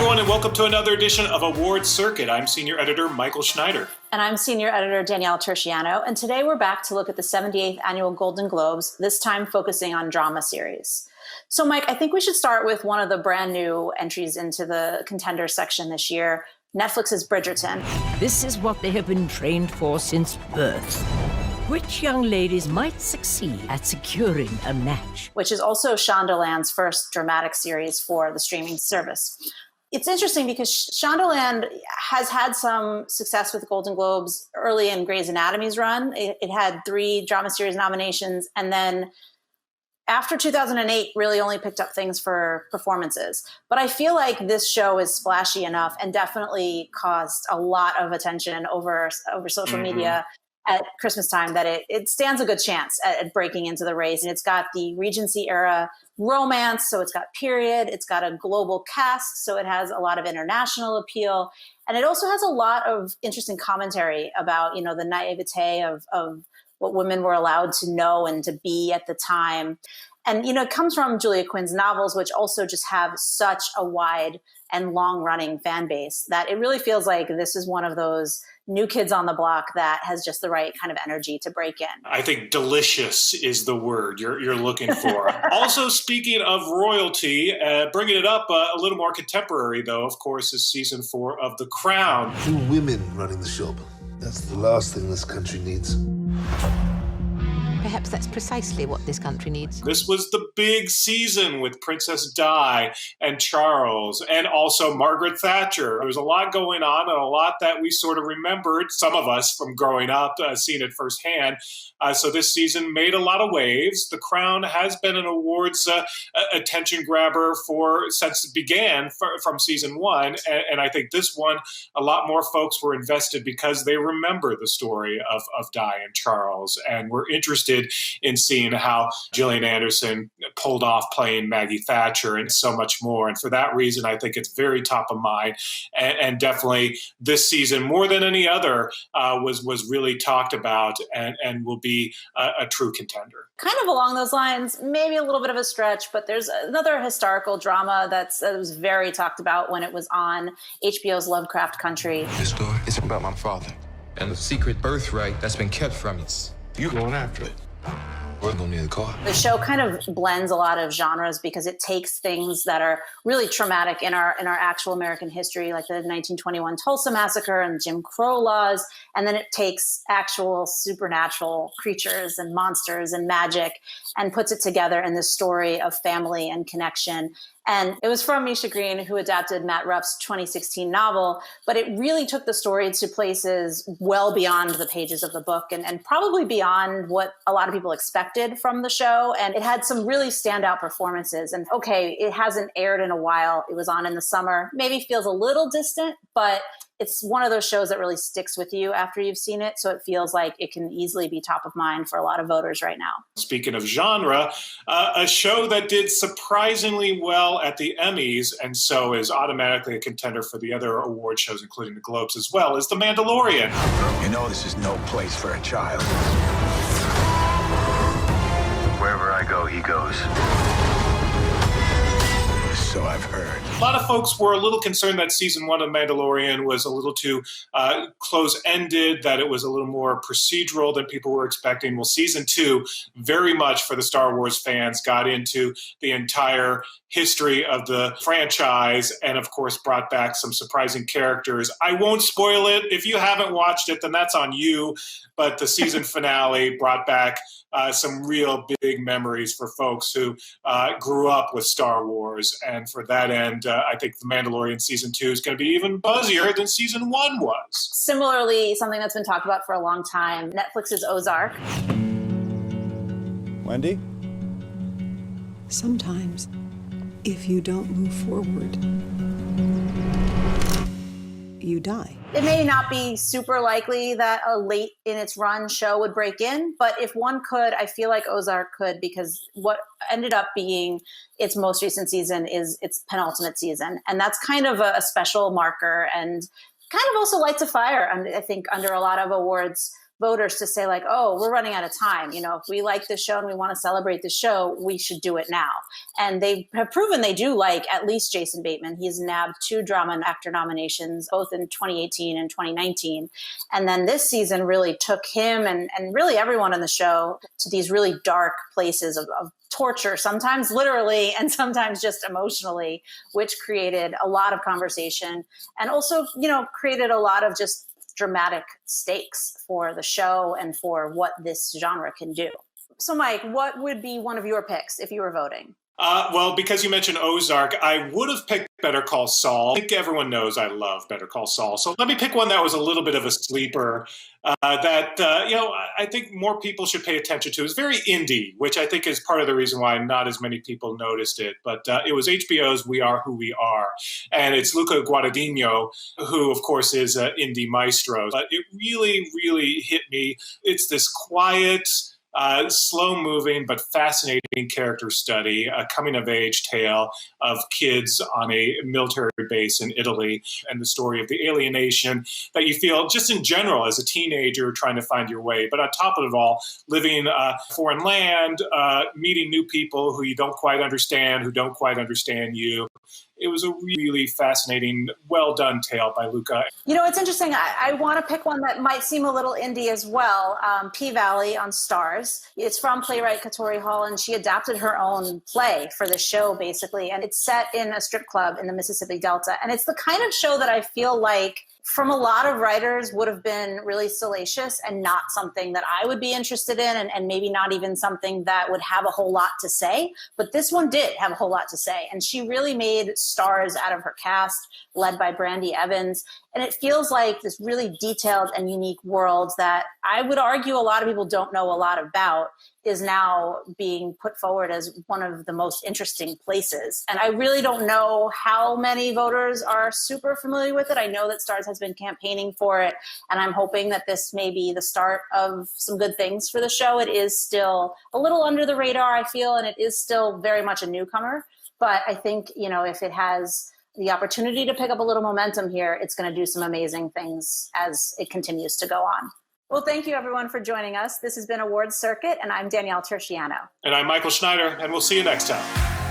everyone, and welcome to another edition of Award Circuit. I'm Senior Editor Michael Schneider. And I'm Senior Editor Danielle Turchiano. And today we're back to look at the 78th Annual Golden Globes, this time focusing on drama series. So, Mike, I think we should start with one of the brand new entries into the contender section this year, Netflix's Bridgerton. This is what they have been trained for since birth. Which young ladies might succeed at securing a match? Which is also Shondaland's first dramatic series for the streaming service. It's interesting because Shondaland has had some success with the Golden Globes early in Grey's Anatomy's run. It had 3 drama series nominations, and then after 2008 really only picked up things for performances. But I feel like this show is splashy enough and definitely caused a lot of attention over social media at Christmas time that it stands a good chance at breaking into the race. And it's got the Regency era romance, so it's got period, it's got a global cast, so it has a lot of international appeal. And it also has a lot of interesting commentary about, the naivete of what women were allowed to know and to be at the time. And, it comes from Julia Quinn's novels, which also just have such a wide and long-running fan base that it really feels like this is one of those new kids on the block that has just the right kind of energy to break in. I think delicious is the word you're looking for. Also, speaking of royalty, bringing it up a little more contemporary, though, of course, is season 4 of The Crown. 2 women running the shop. That's the last thing this country needs. Perhaps that's precisely what this country needs. This was the big season with Princess Di and Charles and also Margaret Thatcher. There was a lot going on and a lot that we sort of remembered, some of us from growing up, seeing it firsthand. So this season made a lot of waves. The Crown has been an awards attention grabber since it began from season 1. And I think this one, a lot more folks were invested because they remember the story of Di and Charles and were interested in seeing how Gillian Anderson pulled off playing Maggie Thatcher and so much more. And for that reason, I think it's very top of mind. And definitely this season, more than any other, was really talked about and will be a true contender. Kind of along those lines, maybe a little bit of a stretch, but there's another historical drama that was very talked about when it was on HBO's Lovecraft Country. This story is about my father and the secret birthright that's been kept from us. You going after it? We're gonna need a car. The show kind of blends a lot of genres because it takes things that are really traumatic in our actual American history, like the 1921 Tulsa Massacre and Jim Crow laws, and then it takes actual supernatural creatures and monsters and magic and puts it together in this story of family and connection. And it was from Misha Green, who adapted Matt Ruff's 2016 novel, but it really took the story to places well beyond the pages of the book and probably beyond what a lot of people expected from the show. And it had some really standout performances. And okay, it hasn't aired in a while. It was on in the summer, maybe feels a little distant, but it's one of those shows that really sticks with you after you've seen it. So it feels like it can easily be top of mind for a lot of voters right now. Speaking of genre, a show that did surprisingly well at the Emmys and so is automatically a contender for the other award shows, including the Globes as well, is The Mandalorian. You know this is no place for a child. Wherever I go, he goes. So I've heard. A lot of folks were a little concerned that season 1 of Mandalorian was a little too close-ended, that it was a little more procedural than people were expecting. Well, season 2, very much for the Star Wars fans, got into the entire history of the franchise and, of course, brought back some surprising characters. I won't spoil it. If you haven't watched it, then that's on you. But the season finale brought back some real big memories for folks who grew up with Star Wars. And for that end, I think The Mandalorian season 2 is going to be even buzzier than season 1 was. Similarly, something that's been talked about for a long time, Netflix's Ozark. Wendy? Sometimes, if you don't move forward, you die. It may not be super likely that a late in its run show would break in, but if one could, I feel like Ozark could, because what ended up being its most recent season is its penultimate season. And that's kind of a special marker and kind of also lights a fire, I think, under a lot of awards voters to say like, oh, we're running out of time. If we like this show and we want to celebrate the show, we should do it now. And they have proven they do like at least Jason Bateman. He's nabbed 2 drama actor nominations, both in 2018 and 2019. And then this season really took him and really everyone on the show to these really dark places of torture, sometimes literally and sometimes just emotionally, which created a lot of conversation and also, created a lot of just dramatic stakes for the show and for what this genre can do. So, Mike, what would be one of your picks if you were voting? Well, because you mentioned Ozark, I would have picked Better Call Saul. I think everyone knows I love Better Call Saul. So let me pick one that was a little bit of a sleeper I think more people should pay attention to. It's very indie, which I think is part of the reason why not as many people noticed it. But it was HBO's We Are Who We Are. And it's Luca Guadagnino, who, of course, is an indie maestro. But it really, really hit me. It's this quiet, slow-moving but fascinating character study, a coming-of-age tale of kids on a military base in Italy, and the story of the alienation that you feel just in general as a teenager trying to find your way. But on top of it all, living in a foreign land, meeting new people who you don't quite understand, who don't quite understand you. It was a really fascinating, well-done tale by Luca. It's interesting. I want to pick one that might seem a little indie as well, P-Valley on Starz. It's from playwright Katori Hall, and she adapted her own play for the show, basically. And it's set in a strip club in the Mississippi Delta. And it's the kind of show that I feel like from a lot of writers would have been really salacious and not something that I would be interested in, and maybe not even something that would have a whole lot to say. But this one did have a whole lot to say. And she really made stars out of her cast, led by Brandy Evans. And it feels like this really detailed and unique world that I would argue a lot of people don't know a lot about is now being put forward as one of the most interesting places. And I really don't know how many voters are super familiar with it. I know that Starz has been campaigning for it, and I'm hoping that this may be the start of some good things for the show. It is still a little under the radar, I feel, and it is still very much a newcomer. But I think, if it has the opportunity to pick up a little momentum here, it's going to do some amazing things as it continues to go on. Well, thank you, everyone, for joining us. This has been Awards Circuit, and I'm Danielle Turchiano. And I'm Michael Schneider, and we'll see you next time.